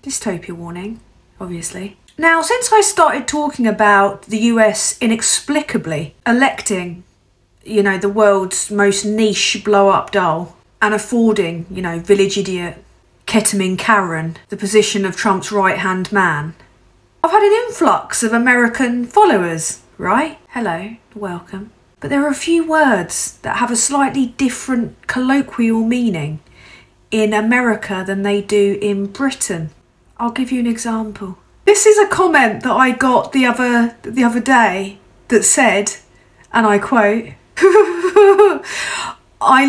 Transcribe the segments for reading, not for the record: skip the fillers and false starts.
Dystopia warning, obviously. Now, since I started talking about the US inexplicably electing, you know, the world's most niche blow-up doll and affording, you know, village idiot Ketamine Karen the position of Trump's right-hand man, I've had an influx of American followers, right? Hello, welcome. But there are a few words that have a slightly different colloquial meaning in America than they do in Britain. I'll give you an example. This is a comment that I got the other day that said, and I quote, I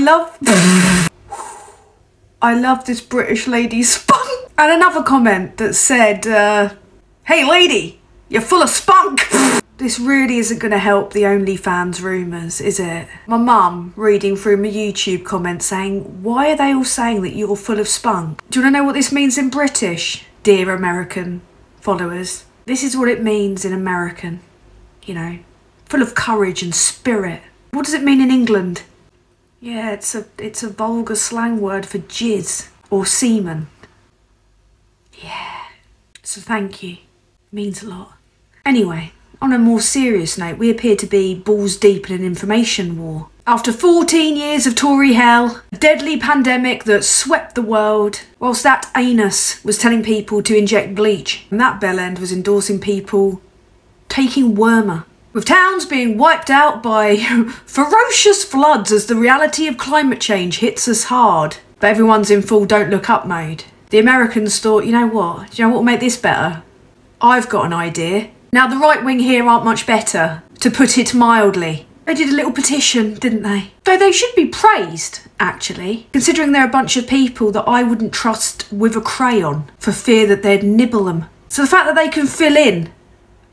love this British lady's spunk. And another comment that said, hey lady, you're full of spunk. This really isn't going to help the OnlyFans rumours, is it? My mum reading through my YouTube comments saying, why are they all saying that you're full of spunk? Do you want to know what this means in British, dear American followers? This is what it means in American, you know, full of courage and spirit. What does it mean in England? Yeah, it's a vulgar slang word for jizz or semen. Yeah, so thank you. It means a lot. Anyway, on a more serious note, we appear to be balls deep in an information war. After 14 years of Tory hell, a deadly pandemic that swept the world, whilst that anus was telling people to inject bleach, and that bellend was endorsing people taking wormer. With towns being wiped out by ferocious floods as the reality of climate change hits us hard, but everyone's in full don't look up mode. The Americans thought, you know what? Do you know what will make this better? I've got an idea. Now the right wing here aren't much better, to put it mildly. They did a little petition, didn't they? Though they should be praised, actually, considering they're a bunch of people that I wouldn't trust with a crayon for fear that they'd nibble them. So the fact that they can fill in,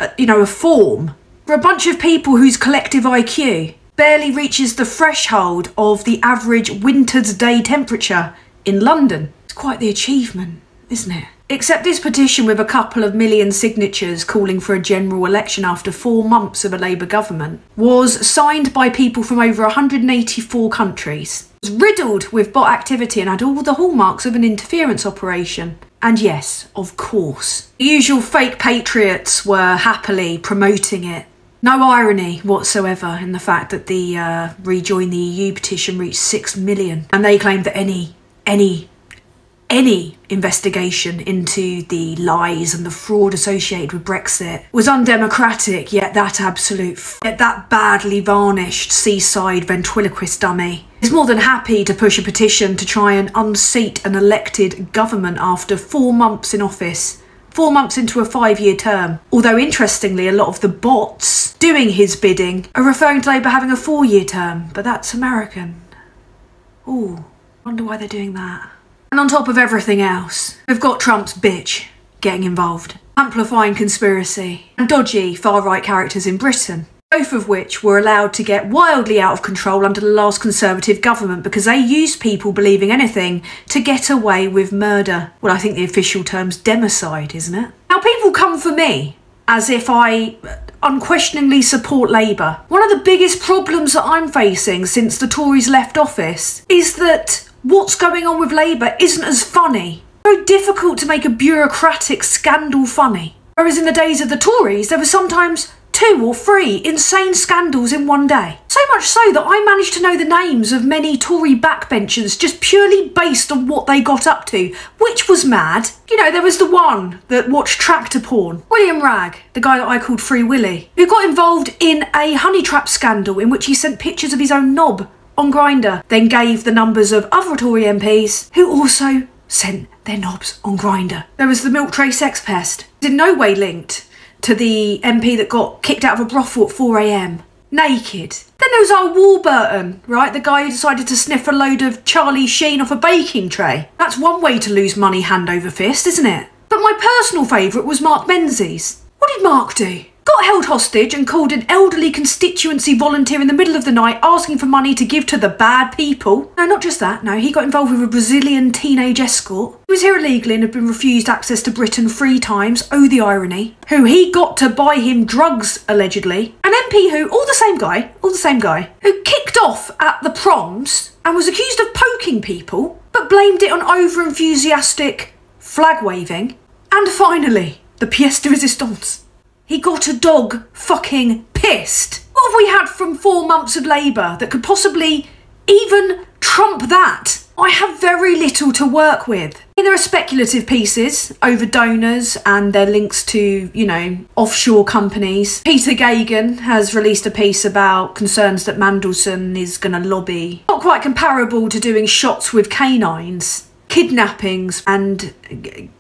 a form for a bunch of people whose collective IQ barely reaches the threshold of the average winter's day temperature in London. It's quite the achievement, isn't it? Except this petition with a couple of million signatures calling for a general election after 4 months of a Labour government was signed by people from over 184 countries. It was riddled with bot activity and had all the hallmarks of an interference operation. And yes, of course, the usual fake patriots were happily promoting it. No irony whatsoever in the fact that the Rejoin the EU petition reached 6 million. And they claimed that any investigation into the lies and the fraud associated with Brexit was undemocratic, yet that badly varnished seaside ventriloquist dummy is more than happy to push a petition to try and unseat an elected government after 4 months in office. 4 months into a 5-year term. Although interestingly, a lot of the bots doing his bidding are referring to Labour having a 4-year term, but that's American. Ooh, wonder why they're doing that. And on top of everything else, we've got Trump's bitch getting involved, amplifying conspiracy, and dodgy far-right characters in Britain, both of which were allowed to get wildly out of control under the last Conservative government because they used people believing anything to get away with murder. Well, I think the official term's democide, isn't it? Now, people come for me as if I unquestioningly support Labour. One of the biggest problems that I'm facing since the Tories left office is that what's going on with Labour isn't as funny. It's very difficult to make a bureaucratic scandal funny. Whereas in the days of the Tories, there were sometimes 2 or 3 insane scandals in one day. So much so that I managed to know the names of many Tory backbenchers just purely based on what they got up to, which was mad. You know, there was the one that watched tractor porn, William Ragg, the guy that I called Free Willy, who got involved in a honey trap scandal in which he sent pictures of his own knob on Grindr, then gave the numbers of other Tory MPs who also sent their knobs on Grindr. There was the milk tray sex pest, in no way linked to the MP that got kicked out of a brothel at 4 AM, naked. Then there was our Warburton, right? The guy who decided to sniff a load of Charlie Sheen off a baking tray. That's one way to lose money hand over fist, isn't it? But my personal favourite was Mark Menzies. What did Mark do? Got held hostage and called an elderly constituency volunteer in the middle of the night asking for money to give to the bad people. No, not just that, no, he got involved with a Brazilian teenage escort. He was here illegally and had been refused access to Britain 3 times, oh the irony, who he got to buy him drugs, allegedly. An MP who, all the same guy, who kicked off at the proms and was accused of poking people, but blamed it on over-enthusiastic flag waving. And finally, the pièce de résistance. He got a dog fucking pissed. What have we had from 4 months of Labour that could possibly even trump that? I have very little to work with. There are speculative pieces over donors and their links to, you know, offshore companies. Peter Gagan has released a piece about concerns that Mandelson is going to lobby. Not quite comparable to doing shots with canines, kidnappings and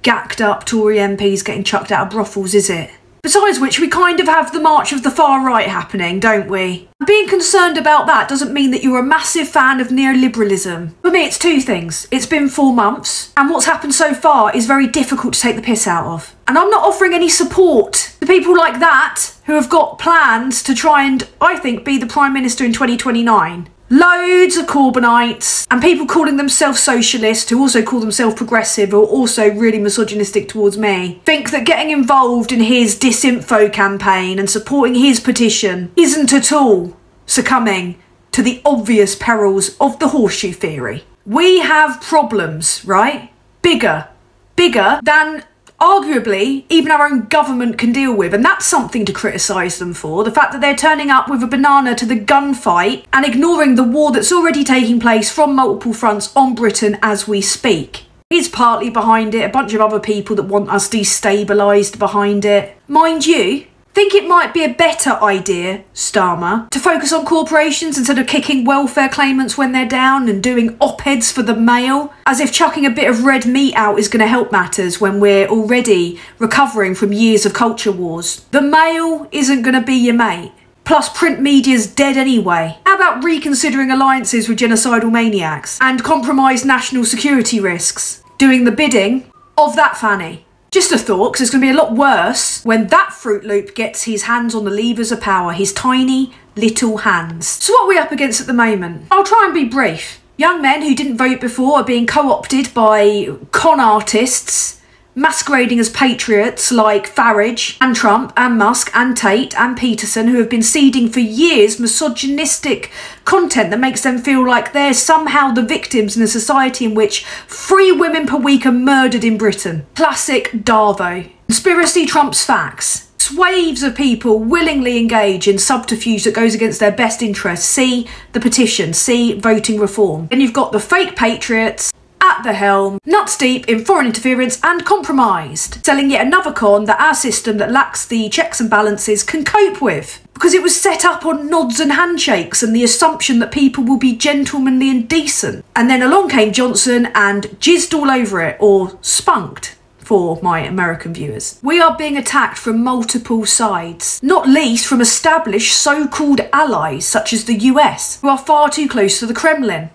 gacked up Tory MPs getting chucked out of brothels, is it? Besides which, we kind of have the march of the far right happening, don't we? Being concerned about that doesn't mean that you're a massive fan of neoliberalism. For me, it's 2 things. It's been 4 months, and what's happened so far is very difficult to take the piss out of. And I'm not offering any support to people like that who have got plans to try and, I think, be the Prime Minister in 2029. Loads of Corbynites and people calling themselves socialist, who also call themselves progressive, or also really misogynistic towards me, think that getting involved in his disinfo campaign and supporting his petition isn't at all succumbing to the obvious perils of the horseshoe theory. We have problems, right? Bigger than arguably even our own government can deal with, and that's something to criticise them for. The fact that they're turning up with a banana to the gunfight and ignoring the war that's already taking place from multiple fronts on Britain as we speak. He's partly behind it, a bunch of other people that want us destabilised behind it. Mind you, think it might be a better idea, Starmer, to focus on corporations instead of kicking welfare claimants when they're down and doing op-eds for the Mail, as if chucking a bit of red meat out is going to help matters when we're already recovering from years of culture wars. The Mail isn't going to be your mate. Plus, print media's dead anyway. How about reconsidering alliances with genocidal maniacs and compromised national security risks? Doing the bidding of that fanny. Just a thought, because it's going to be a lot worse when that Fruit Loop gets his hands on the levers of power, his tiny little hands. So what are we up against at the moment? I'll try and be brief. Young men who didn't vote before are being co-opted by con artists masquerading as patriots like Farage and Trump and Musk and Tate and Peterson, who have been seeding for years misogynistic content that makes them feel like they're somehow the victims in a society in which 3 women per week are murdered in Britain. Classic Darvo. Conspiracy trumps facts. Swaves of people willingly engage in subterfuge that goes against their best interests. See the petition, see voting reform. Then you've got the fake patriots at the helm, nuts deep in foreign interference and compromised, selling yet another con that our system that lacks the checks and balances can cope with, because it was set up on nods and handshakes and the assumption that people will be gentlemanly and decent. And then along came Johnson and jizzed all over it, or spunked for my American viewers. We are being attacked from multiple sides, not least from established so-called allies such as the US, who are far too close to the Kremlin.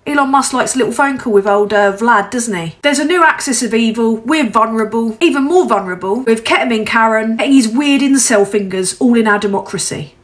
Elon Musk likes a little phone call with old Vlad, doesn't he? There's a new axis of evil. We're vulnerable, even more vulnerable, with Ketamine Karen getting his weird incel fingers all in our democracy.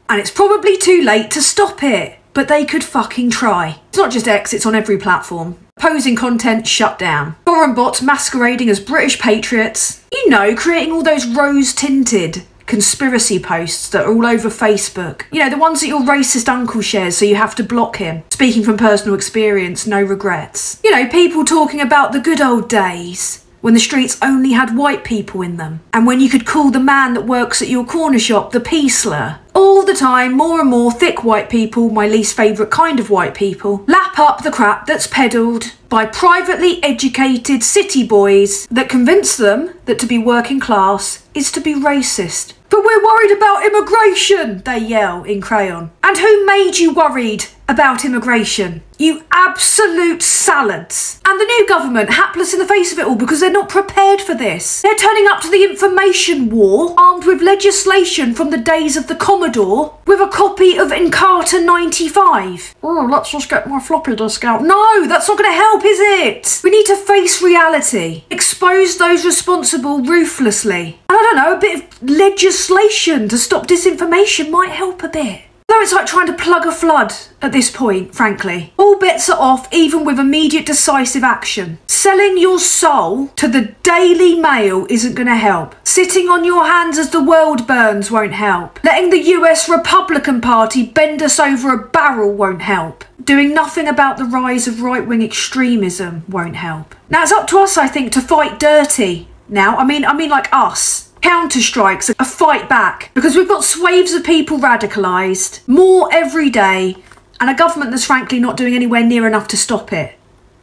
And it's probably too late to stop it, but they could fucking try. It's not just X, it's on every platform. Opposing content shut down. Foreign bots masquerading as British patriots. You know, creating all those rose-tinted conspiracy posts that are all over Facebook. You know, the ones that your racist uncle shares so you have to block him. Speaking from personal experience, no regrets. You know, people talking about the good old days when the streets only had white people in them, and when you could call the man that works at your corner shop the P slur. All the time, more and more thick white people, my least favourite kind of white people, lap up the crap that's peddled by privately educated city boys that convince them that to be working class is to be racist. But we're worried about immigration, they yell in crayon. And who made you worried about immigration? You absolute salads. And the new government, hapless in the face of it all because they're not prepared for this. They're turning up to the information war armed with legislation from the days of the Commodore with a copy of Encarta 95. Oh, let's just get my floppy disk out. No, that's not going to help, is it? We need to face reality. Expose those responsible ruthlessly. And I don't know, a bit of legislation to stop disinformation might help a bit. Though it's like trying to plug a flood at this point, frankly. All bets are off, even with immediate decisive action. Selling your soul to the Daily Mail isn't going to help. Sitting on your hands as the world burns won't help. Letting the US Republican Party bend us over a barrel won't help. Doing nothing about the rise of right-wing extremism won't help. Now it's up to us, I think, to fight dirty now. I mean like us. Counter-strikes, a fight back. Because we've got swathes of people radicalised, more every day, and a government that's frankly not doing anywhere near enough to stop it.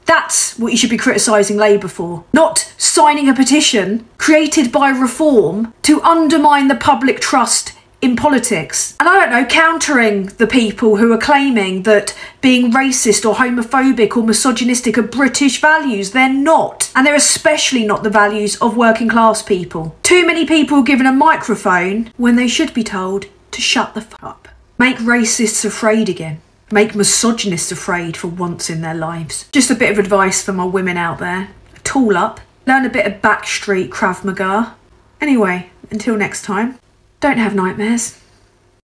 That's what you should be criticising Labour for. Not signing a petition created by Reform to undermine the public trust in politics. And I don't know, countering the people who are claiming that being racist or homophobic or misogynistic are British values. They're not. And they're especially not the values of working class people. Too many people given a microphone when they should be told to shut the fuck up. Make racists afraid again. Make misogynists afraid for once in their lives. Just a bit of advice for my women out there. Tool up. Learn a bit of backstreet Krav Maga. Anyway, until next time, don't have nightmares.